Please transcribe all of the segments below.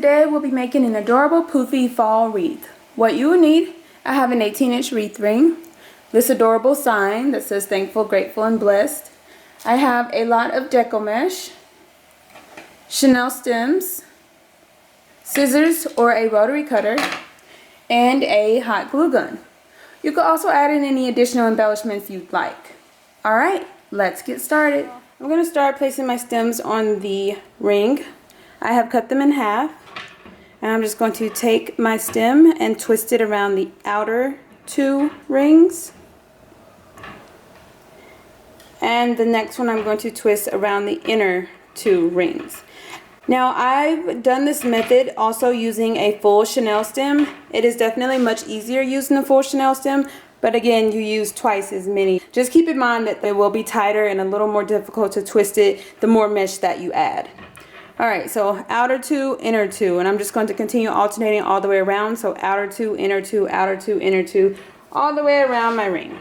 today we'll be making an adorable Poofy fall wreath. What you will need, I have an 18-inch wreath ring, this adorable sign that says thankful, grateful, and blessed. I have a lot of Deco mesh, Chanel stems, scissors or a rotary cutter, and a hot glue gun. You could also add in any additional embellishments you'd like. Alright, let's get started. I'm going to start placing my stems on the ring. I have cut them in half, and I'm just going to take my stem and twist it around the outer two rings, and the next one I'm going to twist around the inner two rings. Now I've done this method also using a full Chanel stem. It is definitely much easier using the full Chanel stem, but again, you use twice as many. Just keep in mind that they will be tighter and a little more difficult to twist it the more mesh that you add. Alright, so outer two, inner two, and I'm just going to continue alternating all the way around. So outer two, inner two, outer two, inner two, all the way around my ring.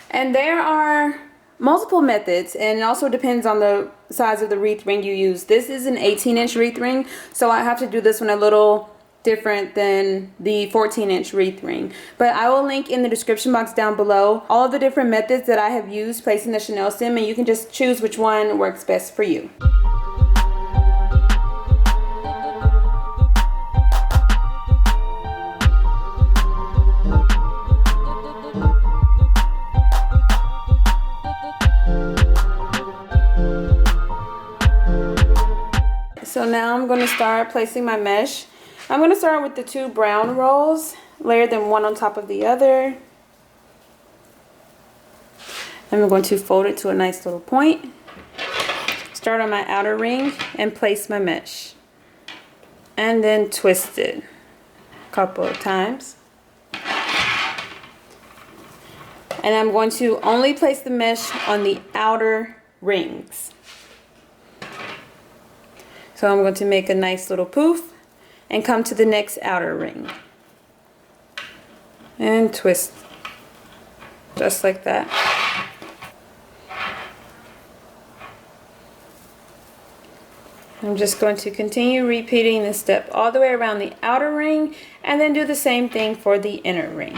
And there are multiple methods, and it also depends on the size of the wreath ring you use. This is an 18-inch wreath ring, so I have to do this one a little different than the 14-inch wreath ring. But I will link in the description box down below all of the different methods that I have used placing the Chanel stem, and you can just choose which one works best for you. So now I'm going to start placing my mesh. I'm going to start with the two brown rolls, layer them one on top of the other. And I'm going to fold it to a nice little point. Start on my outer ring and place my mesh. And then twist it a couple of times. And I'm going to only place the mesh on the outer rings. So I'm going to make a nice little poof and come to the next outer ring and twist just like that. I'm just going to continue repeating this step all the way around the outer ring, and then do the same thing for the inner ring.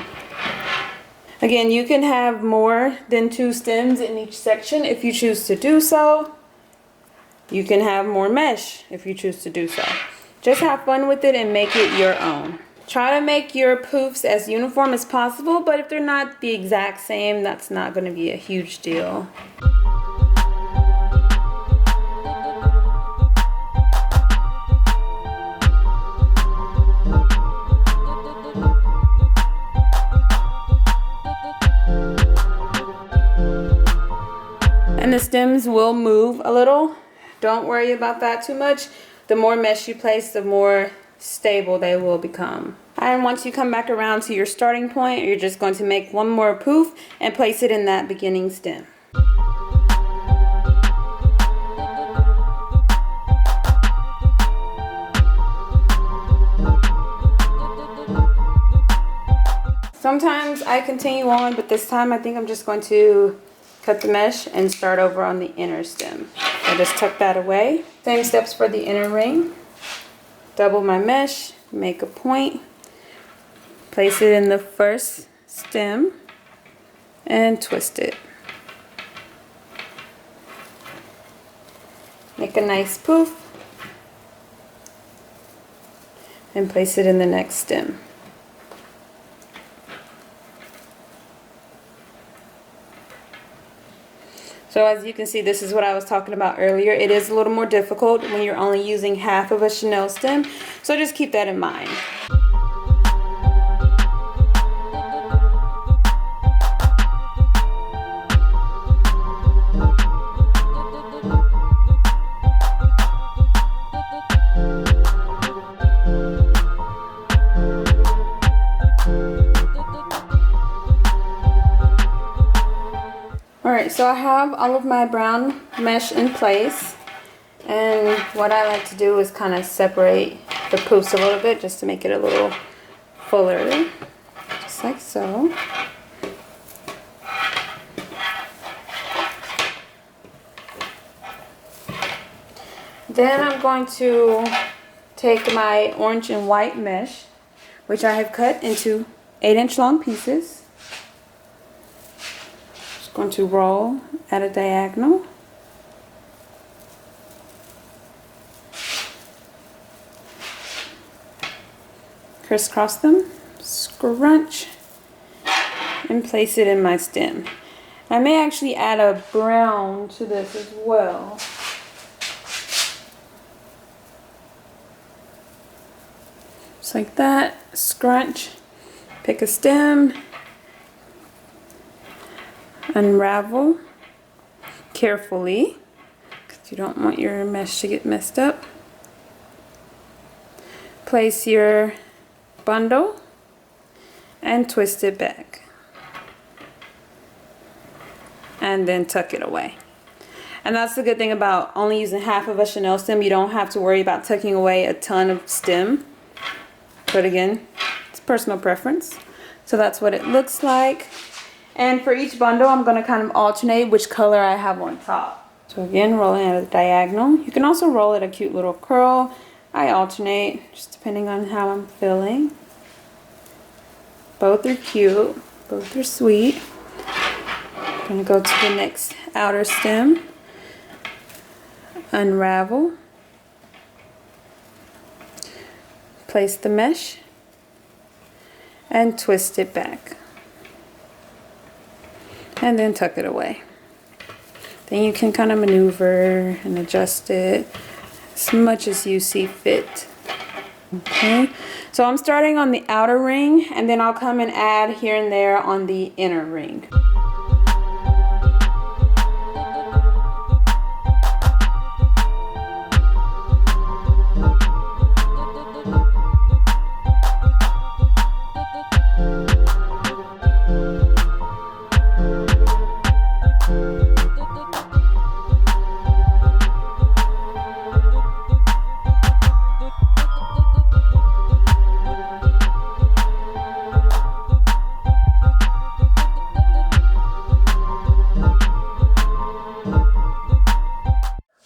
Again, you can have more than two stems in each section if you choose to do so. You can have more mesh if you choose to do so. Just have fun with it and make it your own. Try to make your poofs as uniform as possible, but if they're not the exact same, that's not going to be a huge deal. And the stems will move a little. Don't worry about that too much. The more mesh you place, the more stable they will become. And once you come back around to your starting point, you're just going to make one more poof and place it in that beginning stem. Sometimes I continue on, but this time I think I'm just going to cut the mesh and start over on the inner stem. I just tuck that away. Same steps for the inner ring. Double my mesh, make a point, place it in the first stem, and twist it. Make a nice poof, and place it in the next stem. So as you can see, this is what I was talking about earlier. It is a little more difficult when you're only using half of a Chanel stem, so just keep that in mind. Alright, so I have all of my brown mesh in place, and what I like to do is kind of separate the poofs a little bit just to make it a little fuller. like so. Then I'm going to take my orange and white mesh, which I have cut into 8-inch long pieces. Just going to roll at a diagonal. Crisscross them, scrunch, and place it in my stem. I may actually add a brown to this as well. Just like that, scrunch, pick a stem, unravel carefully because you don't want your mesh to get messed up. Place your bundle and twist it back and then tuck it away. And that's the good thing about only using half of a Chanel stem. You don't have to worry about tucking away a ton of stem, but again, it's personal preference. So that's what it looks like. And for each bundle, I'm going to kind of alternate which color I have on top. So again, rolling at a diagonal. You can also roll it a cute little curl. I alternate, just depending on how I'm feeling. Both are cute, both are sweet. I'm going to go to the next outer stem. Unravel. Place the mesh and twist it back. And then tuck it away. Then you can kind of maneuver and adjust it as much as you see fit. Okay, so I'm starting on the outer ring, and then I'll come and add here and there on the inner ring.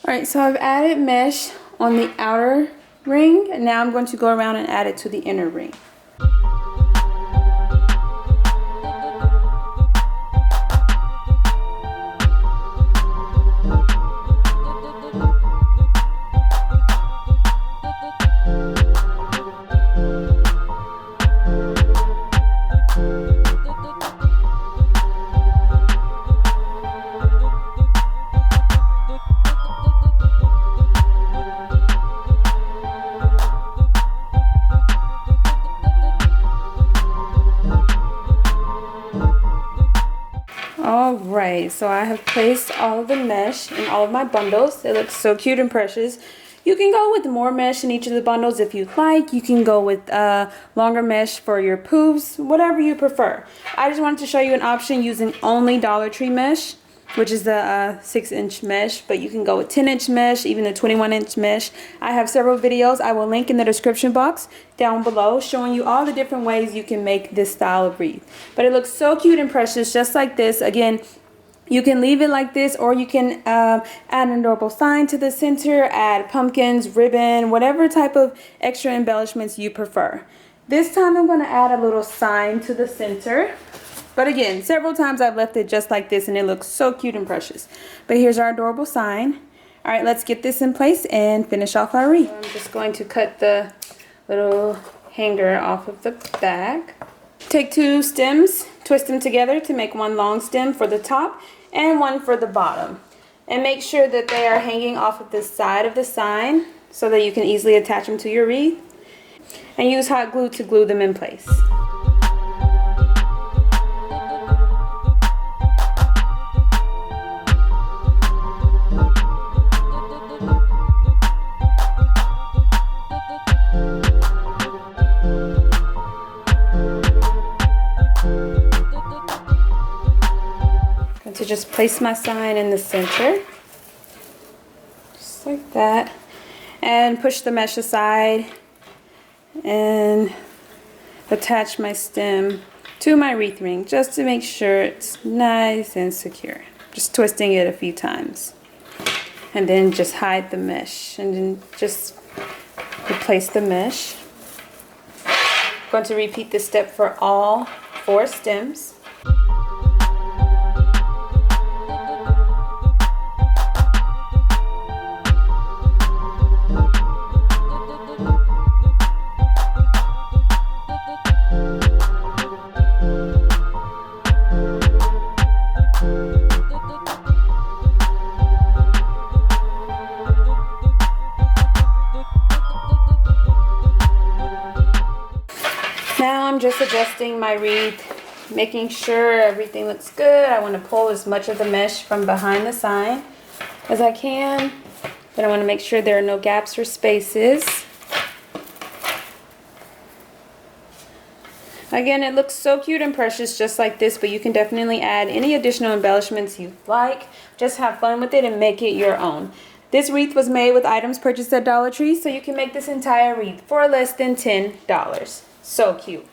Alright, so I've added mesh on the outer ring, and now I'm going to go around and add it to the inner ring. Alright, so I have placed all of the mesh in all of my bundles. It looks so cute and precious. You can go with more mesh in each of the bundles if you'd like. You can go with longer mesh for your poofs, whatever you prefer. I just wanted to show you an option using only Dollar Tree mesh, which is the 6-inch mesh, but you can go with 10-inch mesh, even the 21-inch mesh. I have several videos I will link in the description box down below showing you all the different ways you can make this style of wreath. But it looks so cute and precious just like this. Again, you can leave it like this, or you can add an adorable sign to the center, add pumpkins, ribbon, whatever type of extra embellishments you prefer. This time I'm going to add a little sign to the center. But again, several times I've left it just like this and it looks so cute and precious. But here's our adorable sign. Alright, let's get this in place and finish off our wreath. I'm just going to cut the little hanger off of the back. Take 2 stems, twist them together to make one long stem for the top and one for the bottom. And make sure that they are hanging off of the side of the sign so that you can easily attach them to your wreath. And use hot glue to glue them in place. To just place my sign in the center, just like that, and push the mesh aside and attach my stem to my wreath ring just to make sure it's nice and secure. Just twisting it a few times. And then just hide the mesh and then just replace the mesh. I'm going to repeat this step for all 4 stems. Now I'm just adjusting my wreath, making sure everything looks good. I want to pull as much of the mesh from behind the sign as I can. Then I want to make sure there are no gaps or spaces. Again, it looks so cute and precious just like this, but you can definitely add any additional embellishments you like. Just have fun with it and make it your own. This wreath was made with items purchased at Dollar Tree, so you can make this entire wreath for less than $10. So cute.